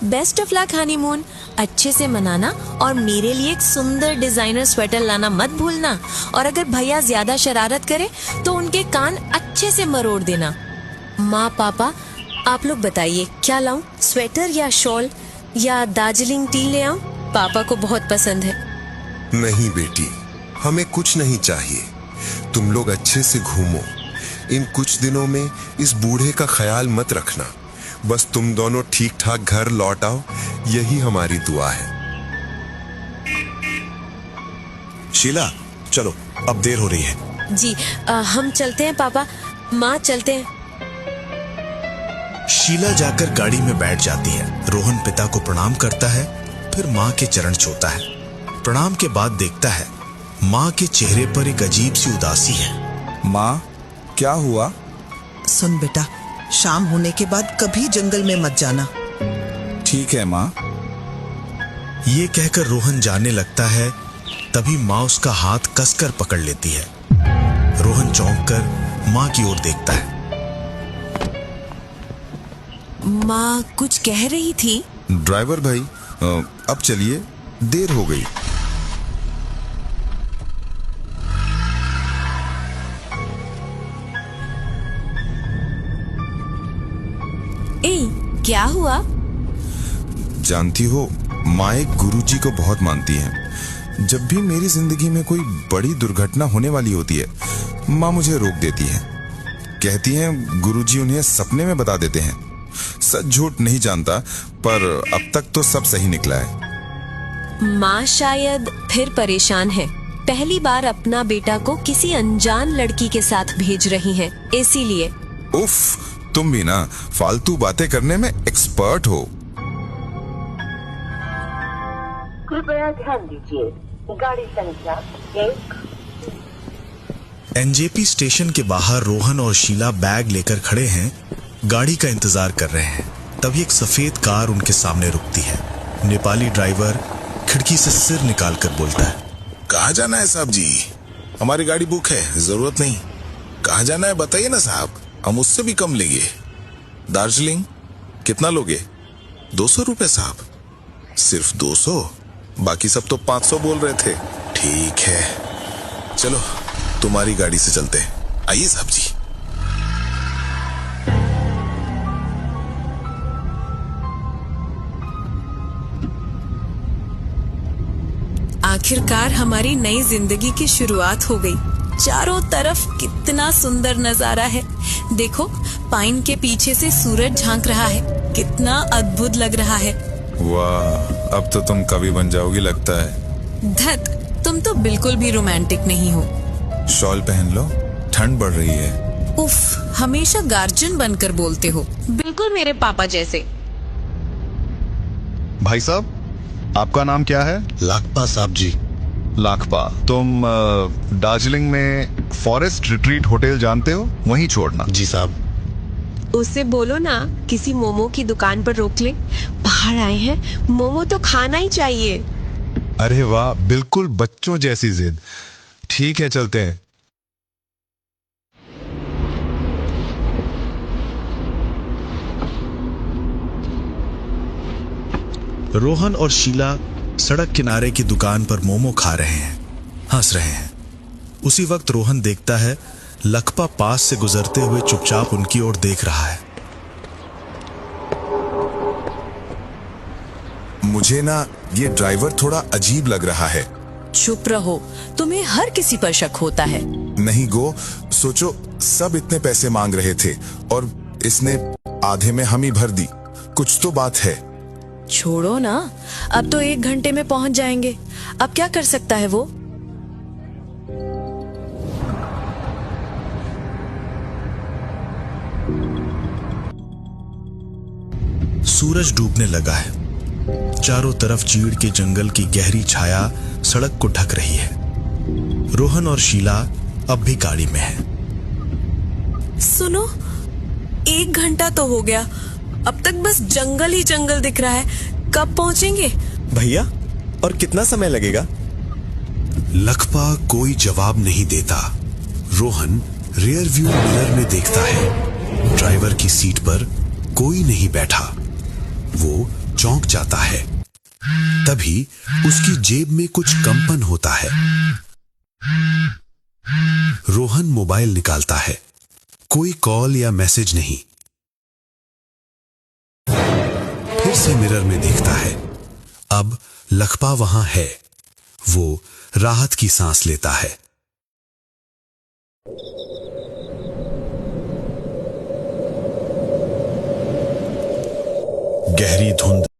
Best of luck honeymoon, अच्छे से मनाना और मेरे लिए एक सुंदर डिजाइनर स्वेटर लाना मत भूलना। और अगर भैया ज्यादा शरारत करे तो उनके कान अच्छे से मरोड़ देना। माँ पापा आप लोग बताइए क्या लाऊं, स्वेटर या शॉल या दार्जिलिंग टी ले आऊं? पापा को बहुत पसंद है। नहीं बेटी, हमें कुछ नहीं चाहिए। तुम लोग अच्छे से घूमो। इन कुछ दिनों में इस बूढ़े का ख्याल मत रखना। बस तुम दोनों ठीक ठाक घर लौट आओ, यही हमारी दुआ है। शीला चलो, अब देर हो रही है। जी हम चलते हैं पापा। माँ चलते हैं। शीला जाकर गाड़ी में बैठ जाती है। रोहन पिता को प्रणाम करता है, फिर माँ के चरण छूता है। प्रणाम के बाद देखता है माँ के चेहरे पर एक अजीब सी उदासी है। माँ क्या हुआ? सुन बेटा, शाम होने के बाद कभी जंगल में मत जाना। ठीक है माँ। ये कहकर रोहन जाने लगता है, तभी माँ उसका हाथ कसकर पकड़ लेती है। रोहन चौंक कर माँ की ओर देखता है। माँ कुछ कह रही थी। ड्राइवर भाई अब चलिए, देर हो गई। क्या हुआ? जानती हो, माँ एक गुरुजी को बहुत मानती हैं। जब भी मेरी जिंदगी में कोई बड़ी दुर्घटना होने वाली होती है, माँ मुझे रोक देती हैं। कहती हैं गुरुजी उन्हें सपने में बता देते हैं। सच झूठ नहीं जानता, पर अब तक तो सब सही निकला है। माँ शायद फिर परेशान है। पहली बार अपना बेटा को किसी अनजान लड़की के साथ भेज रही हैं, इसीलिए। उफ, तुम भी ना फालतू बातें करने में एक्सपर्ट हो। कृपया ध्यान दीजिए, गाड़ी संख्या 1। एनजेपी स्टेशन के बाहर रोहन और शीला बैग लेकर खड़े हैं, गाड़ी का इंतजार कर रहे हैं। तभी एक सफेद कार उनके सामने रुकती है। नेपाली ड्राइवर खिड़की से सिर निकालकर बोलता है, कहाँ जाना है साहब जी? हमारी गाड़ी बुक है, जरूरत नहीं। कहाँ जाना है बताइए ना साहब, हम उससे भी कम लेंगे। दार्जिलिंग कितना लोगे? 200 रुपए साहब। सिर्फ 200? बाकी सब तो 500 बोल रहे थे। ठीक है, चलो तुम्हारी गाड़ी से चलते हैं। आइए साहब जी। आखिरकार हमारी नई जिंदगी की शुरुआत हो गई। चारों तरफ कितना सुंदर नजारा है। देखो, पाइन के पीछे से सूरज झांक रहा है। कितना अद्भुत लग रहा है। वाह, अब तो तुम कवि बन जाओगी लगता है। धत, तुम तो बिल्कुल भी रोमांटिक नहीं हो। शॉल पहन लो, ठंड बढ़ रही है। उफ, हमेशा गार्जियन बनकर बोलते हो, बिल्कुल मेरे पापा जैसे। भाई साहब, आपका नाम क्या है? लाकपा साहब जी। लाकपा, तुम दार्जिलिंग में फॉरेस्ट रिट्रीट होटल जानते हो? वहीं छोड़ना। जी साहब। उससे बोलो ना किसी मोमो की दुकान पर रोक ले। बाहर आए हैं, मोमो तो खाना ही चाहिए। अरे वाह, बिल्कुल बच्चों जैसी जिद। ठीक है, चलते हैं। रोहन और शीला सड़क किनारे की दुकान पर मोमो खा रहे हैं, हंस रहे हैं। उसी वक्त रोहन देखता है लकपा पास से गुजरते हुए चुपचाप उनकी ओर देख रहा है। मुझे ना ये ड्राइवर थोड़ा अजीब लग रहा है। चुप रहो, तुम्हें हर किसी पर शक होता है। नहीं गो, सोचो सब इतने पैसे मांग रहे थे और इसने आधे में हम ही भर दी। कुछ तो बात है। छोड़ो ना, अब तो 1 घंटे में पहुंच जाएंगे। अब क्या कर सकता है वो? सूरज डूबने लगा है। चारों तरफ चीड़ के जंगल की गहरी छाया सड़क को ढक रही है। रोहन और शीला अब भी गाड़ी में है। सुनो, 1 घंटा तो हो गया, अब तक बस जंगल ही जंगल दिख रहा है। कब पहुंचेंगे? भैया, और कितना समय लगेगा? लकपा कोई जवाब नहीं देता। रोहन रियर व्यू मिरर में देखता है, ड्राइवर की सीट पर कोई नहीं बैठा। वो चौंक जाता है। तभी उसकी जेब में कुछ कंपन होता है। रोहन मोबाइल निकालता है। कोई कॉल या मैसेज नहीं। फिर से मिरर में देखता है। अब लखपा वहां है। वो राहत की सांस लेता है। गहरी धुंध